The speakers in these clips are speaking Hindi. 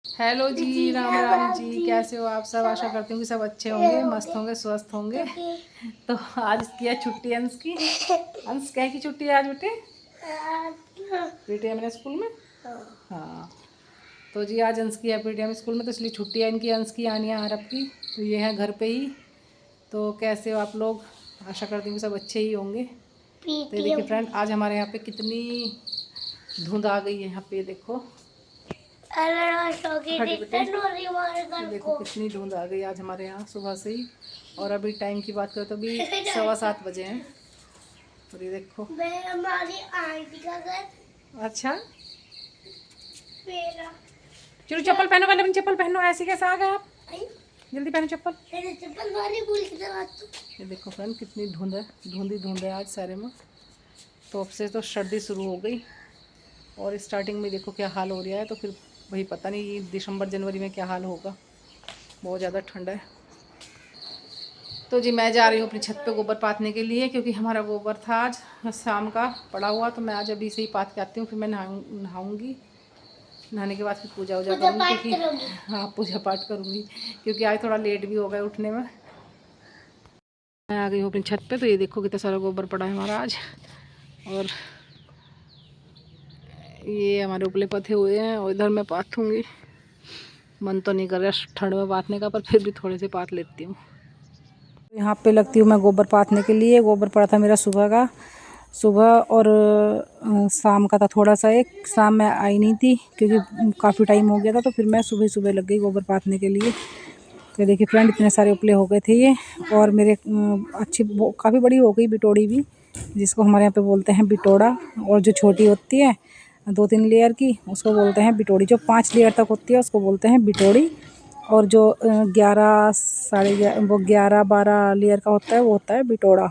हेलो जी, राम राम जी। कैसे हो आप सब? आशा करती हूँ कि सब अच्छे होंगे, मस्त होंगे, स्वस्थ होंगे। तो आज किया छुट्टी अंश की। अंश क्या की छुट्टी है आज बेटे? पीटीएम स्कूल में। हाँ, तो जी आज अंश की है पीटीएम स्कूल में, तो इसलिए छुट्टी है इनकी, अंश की, आनिया, आरब की। तो ये है घर पे ही। तो कैसे हो आप लोग? आशा करती हूँ कि सब अच्छे ही होंगे। तो देखिए फ्रेंड, आज हमारे यहाँ पे कितनी धुंध आ गई है। यहाँ पे देखो, देखो कितनी धुंध आ गई आज हमारे यहाँ सुबह से ही। और अभी टाइम की बात करें तो अभी 7:15 बजे हैं। और ये देखो, हमारी आंटी का घर। अच्छा, चलो चप्पल पहनो, पहले अपनी चप्पल पहनो। ऐसे कैसे आ गए आप? जल्दी पहनो चप्पल। ये देखो फ्रेंड, कितनी धुंध है, धुंध है आज सारे में। तो अब से तो सर्दी शुरू हो गई। और स्टार्टिंग में देखो क्या हाल हो रहा है। तो फिर वही पता नहीं दिसंबर जनवरी में क्या हाल होगा। बहुत ज़्यादा ठंड है। तो जी मैं जा रही हूँ अपनी छत पे गोबर पाथने के लिए, क्योंकि हमारा गोबर था आज शाम का पड़ा हुआ। तो मैं आज अभी से ही पाथ के आती हूँ, फिर मैं नहाऊँगी। नहाने के बाद फिर पूजा वूजा करूँगी, क्योंकि हाँ पूजा पाठ करूँगी, क्योंकि आज थोड़ा लेट भी हो गया उठने में। मैं आ गई हूँ अपनी छत पे। तो ये देखो कितना सारा गोबर पड़ा है हमारा आज। और ये हमारे उपले पथे हुए हैं, और इधर मैं पाथूँगी। मन तो नहीं कर रहा ठंड में पाथने का, पर फिर भी थोड़े से पाथ लेती हूँ। यहाँ पे लगती हूँ मैं गोबर पाथने के लिए। गोबर पड़ा था मेरा सुबह का, सुबह और शाम का था थोड़ा सा। एक शाम में आई नहीं थी क्योंकि काफ़ी टाइम हो गया था। तो फिर मैं सुबह सुबह लग गई गोबर पाथने के लिए। तो देखिए फ्रेंड, इतने सारे उपले हो गए थे ये। और मेरे अच्छी काफ़ी बड़ी हो गई बिटोड़ी भी, जिसको हमारे यहाँ पे बोलते हैं बिटोड़ा। और जो छोटी होती है 2-3 लेयर की, उसको बोलते हैं बिटोड़ी। जो 5 लेयर तक होती है उसको बोलते हैं बिटोड़ी। और जो 11 साढ़े 11 वो 11-12 लेयर का होता है वो होता है बिटोड़ा।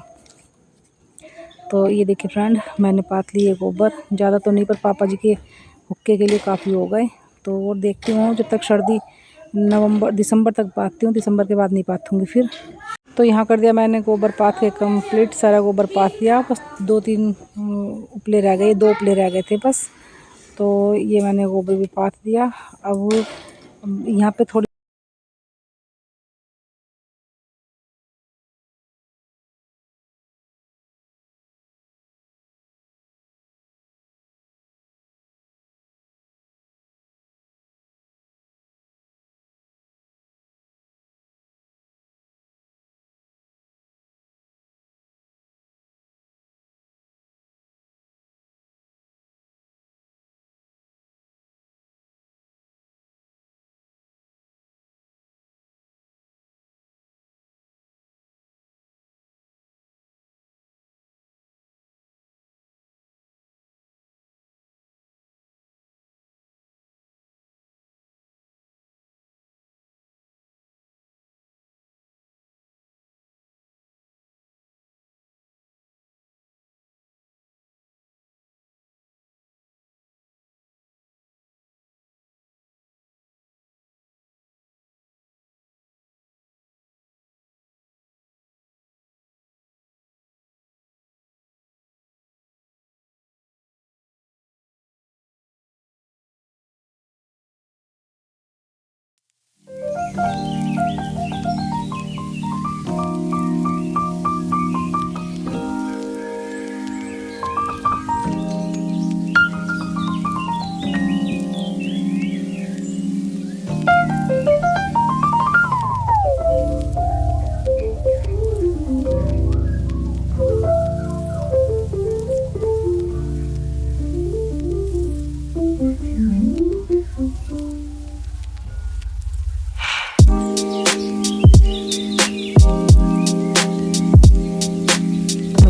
तो ये देखिए फ्रेंड, मैंने पात लिए गोबर। ज़्यादा तो नहीं, पर पापा जी के हुक्के के लिए काफ़ी हो गए। तो और देखती हूँ जब तक सर्दी दिसंबर तक पाथती हूँ, दिसंबर के बाद नहीं पाथूँगी फिर। तो यहाँ कर दिया मैंने गोबर पाथ के कंप्लीट, सारा गोबर पाथ दिया। बस 2-3 उपले रह गए, 2 उपले रह गए थे बस। तो ये मैंने गोबर भी पाथ दिया। अब यहाँ पे थोड़ी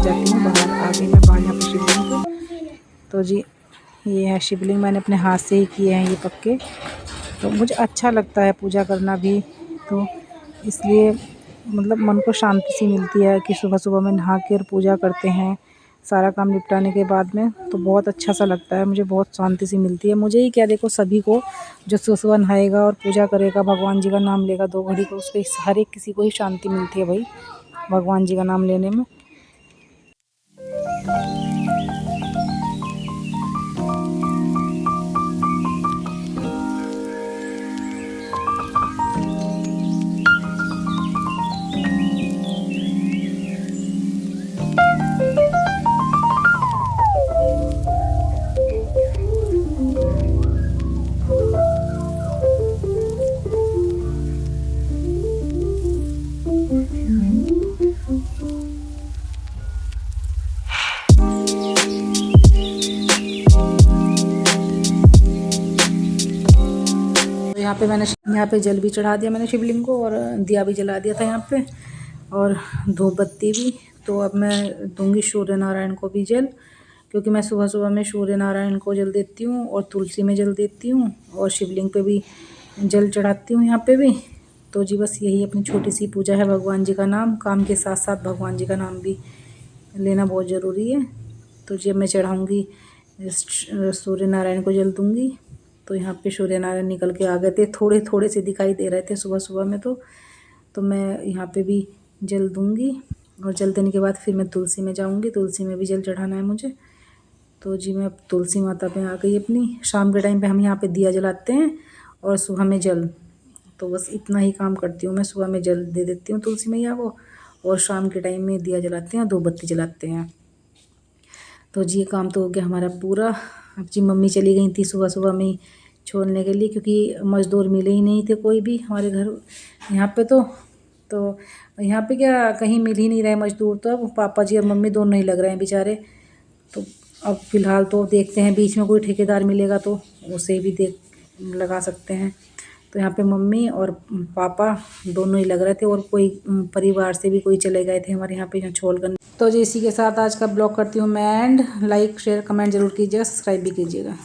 जाती हूँ बाहर। आ गई मैं बाहर यहाँ पे शिवलिंग पे। तो जी ये है शिवलिंग, मैंने अपने हाथ से ही किए हैं ये पक्के। तो मुझे अच्छा लगता है पूजा करना भी, तो इसलिए मतलब मन को शांति सी मिलती है कि सुबह सुबह में नहा कर पूजा करते हैं सारा काम निपटाने के बाद में। तो बहुत अच्छा सा लगता है मुझे, बहुत शांति सी मिलती है मुझे ही क्या, देखो सभी को जो सुबह सुबह नहाएगा और पूजा करेगा, भगवान जी का नाम लेगा 2 घड़ी, को उसके हर एक किसी को ही शांति मिलती है भाई भगवान जी का नाम लेने में। यहाँ पे मैंने यहाँ पे जल भी चढ़ा दिया मैंने शिवलिंग को, और दिया भी जला दिया था यहाँ पे, और धूप बत्ती भी। तो अब मैं दूंगी सूर्य नारायण को भी जल, क्योंकि मैं सुबह सुबह में सूर्य नारायण को जल देती हूँ और तुलसी में जल देती हूँ और शिवलिंग पे भी जल चढ़ाती हूँ यहाँ पे भी। तो जी बस यही अपनी छोटी सी पूजा है। भगवान जी का नाम, काम के साथ साथ भगवान जी का नाम भी लेना बहुत ज़रूरी है। तो जी अब मैं चढ़ाऊँगी सूर्य नारायण को जल दूँगी। तो यहाँ पे सूर्य नारायण निकल के आ गए थे, थोड़े थोड़े से दिखाई दे रहे थे सुबह सुबह में। तो मैं यहाँ पे भी जल दूँगी, और जल देने के बाद फिर मैं तुलसी में जाऊँगी, तुलसी में भी जल चढ़ाना है मुझे। तो जी मैं अब तुलसी माता पे आ गई अपनी। शाम के टाइम पे हम यहाँ पे दिया जलाते हैं और सुबह में जल। तो बस इतना ही काम करती हूँ मैं, सुबह में जल दे देती हूँ तुलसी मैया को, और शाम के टाइम में दिया जलाते हैं, 2 बत्ती जलाते हैं। तो जी ये काम तो हो गया हमारा पूरा। अब जी मम्मी चली गई थी सुबह सुबह में ही छोड़ने के लिए, क्योंकि मज़दूर मिले ही नहीं थे कोई भी हमारे घर यहाँ पे। तो यहाँ पे क्या कहीं मिल ही नहीं रहे मज़दूर, तो अब पापा जी और मम्मी दोनों ही लग रहे हैं बेचारे। तो अब फ़िलहाल तो देखते हैं, बीच में कोई ठेकेदार मिलेगा तो उसे भी लगा सकते हैं। तो यहाँ पे मम्मी और पापा दोनों ही लग रहे थे, और कोई परिवार से भी कोई चले गए थे हमारे यहाँ पे यहाँ छोल करने। तो जी इसी के साथ आज का ब्लॉग करती हूँ मैं एंड। लाइक शेयर कमेंट ज़रूर कीजिएगा, सब्सक्राइब भी कीजिएगा।